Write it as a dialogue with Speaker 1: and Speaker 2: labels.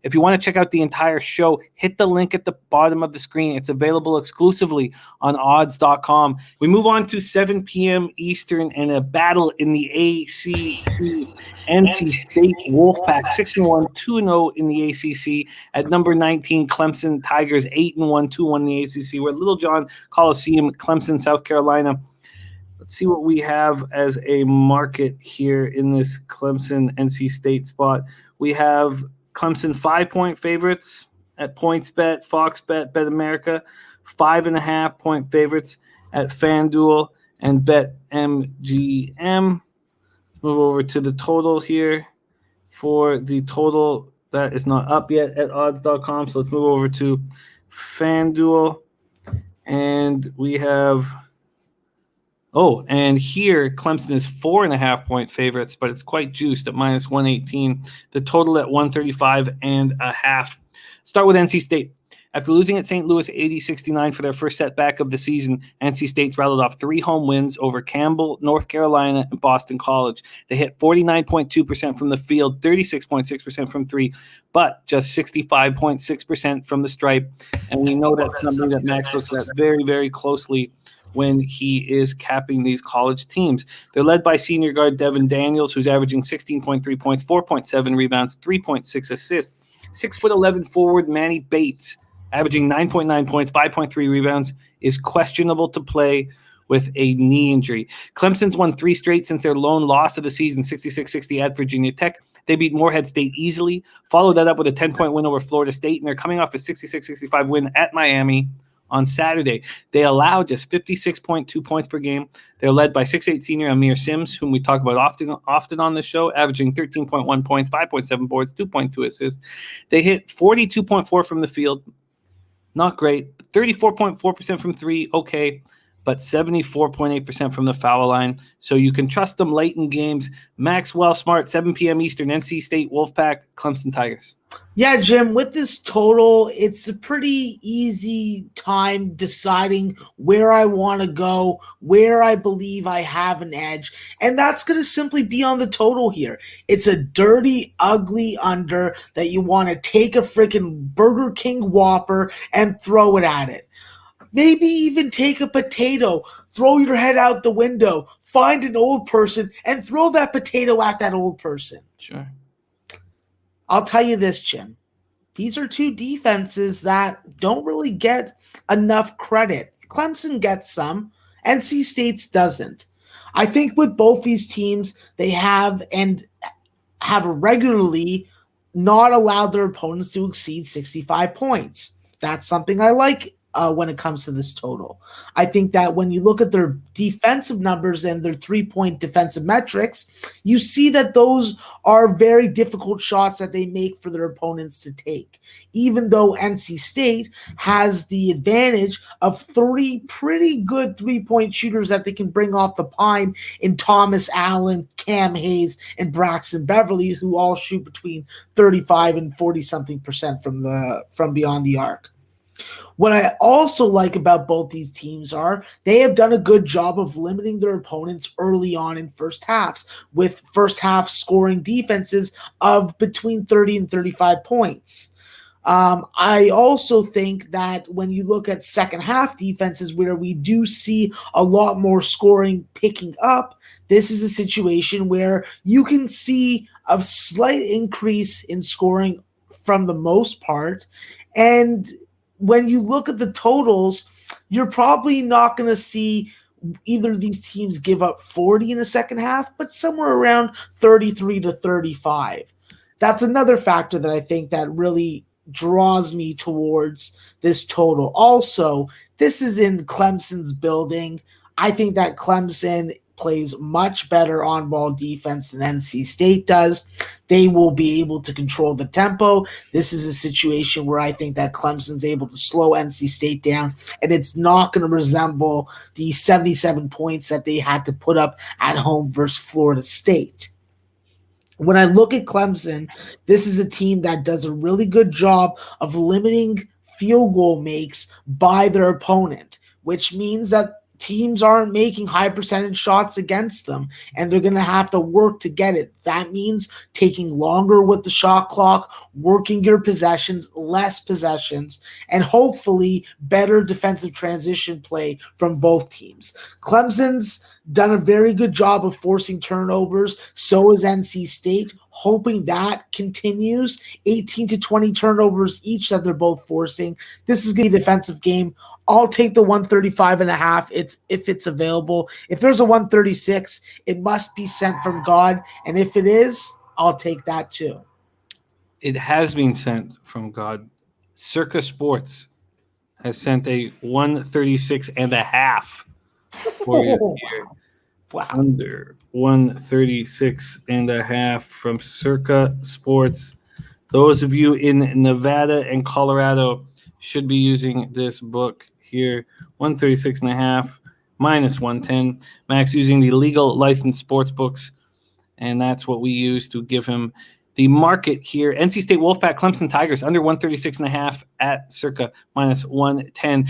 Speaker 1: If you want to check out the entire show, hit the link at the bottom of the screen. It's available exclusively on odds.com. We move on to 7 p.m. Eastern and a battle in the ACC. NC State Wolfpack 6-1, 2-0 in the ACC. At number 19, Clemson Tigers 8-1, 2-1 in the ACC. We're at Littlejohn, Coliseum, Clemson, South Carolina. Let's see what we have as a market here in this Clemson NC State spot. We have Clemson 5-point favorites at PointsBet, Fox Bet, Bet America, 5.5-point favorites at FanDuel and BetMGM. Let's move over to the total here. For the total, that is not up yet at odds.com. So let's move over to FanDuel. And we have, and here Clemson is 4.5-point favorites, but it's quite juiced at -118. The total at 135.5. Start with NC State. After losing at St. Louis 80-69 for their first setback of the season, NC State's rattled off 3 home wins over Campbell, North Carolina, and Boston College. They hit 49.2% from the field, 36.6% from 3, but just 65.6% from the stripe. And we know that's something that Max looks at very, very closely when he is capping these college teams. They're led by senior guard Devin Daniels, who's averaging 16.3 points, 4.7 rebounds, 3.6 assists. 6'11" forward Manny Bates, averaging 9.9 points, 5.3 rebounds, is questionable to play with a knee injury. Clemson's won 3 straight since their lone loss of the season, 66-60 at Virginia Tech. They beat Morehead State easily, followed that up with a 10-point win over Florida State, and they're coming off a 66-65 win at Miami on Saturday. They allow just 56.2 points per game. They're led by 6'8" senior Amir Sims, whom we talk about often on the show, averaging 13.1 points, 5.7 boards, 2.2 assists. They hit 42.4 from the field. Not great. 34.4% from 3, okay, but 74.8% from the foul line. So you can trust them late in games. Maxwell, Smart, 7 p.m. Eastern, NC State, Wolfpack, Clemson Tigers.
Speaker 2: Yeah, Jim, with this total, it's a pretty easy time deciding where I want to go, where I believe I have an edge, and that's going to simply be on the total here. It's a dirty, ugly under that you want to take a freaking Burger King Whopper and throw it at it. Maybe even take a potato, throw your head out the window, find an old person, and throw that potato at that old person.
Speaker 1: Sure.
Speaker 2: I'll tell you this, Jim. These are 2 defenses that don't really get enough credit. Clemson gets some. NC State's doesn't. I think with both these teams, they have regularly not allowed their opponents to exceed 65 points. That's something I like when it comes to this total. I think that when you look at their defensive numbers and their 3-point defensive metrics, you see that those are very difficult shots that they make for their opponents to take. Even though NC State has the advantage of 3 pretty good 3-point shooters that they can bring off the pine in Thomas Allen, Cam Hayes, and Braxton Beverly, who all shoot between 35 and 40-something% from beyond the arc. What I also like about both these teams are they have done a good job of limiting their opponents early on in first halves, with first half scoring defenses of between 30 and 35 points. I also think that when you look at second half defenses where we do see a lot more scoring picking up, this is a situation where you can see a slight increase in scoring from the most part. And when you look at the totals, you're probably not going to see either of these teams give up 40 in the second half, but somewhere around 33 to 35. That's another factor that I think that really draws me towards this total. Also, this is in Clemson's building. I think that Clemson plays much better on-ball defense than NC State does. They will be able to control the tempo. This is a situation where I think that Clemson's able to slow NC State down, and it's not going to resemble the 77 points that they had to put up at home versus Florida State. When I look at Clemson, this is a team that does a really good job of limiting field goal makes by their opponent, which means that teams aren't making high percentage shots against them, and they're going to have to work to get it. That means taking longer with the shot clock, working your possessions, less possessions, and hopefully better defensive transition play from both teams. Clemson's done a very good job of forcing turnovers. So is NC State. Hoping that continues. 18 to 20 turnovers each that they're both forcing. This is going to be a defensive game. I'll take the 135.5 if it's available. If there's a 136, it must be sent from God. And if it is, I'll take that too.
Speaker 1: It has been sent from God. Circa Sports has sent a 136.5 for you here.
Speaker 2: Wow.
Speaker 1: Under 136.5 from Circa Sports. Those of you in Nevada and Colorado should be using this book here. 136.5 minus 110. Max using the legal licensed sports books, and that's what we use to give him the market here. NC State Wolfpack, Clemson Tigers under 136.5 at Circa minus 110.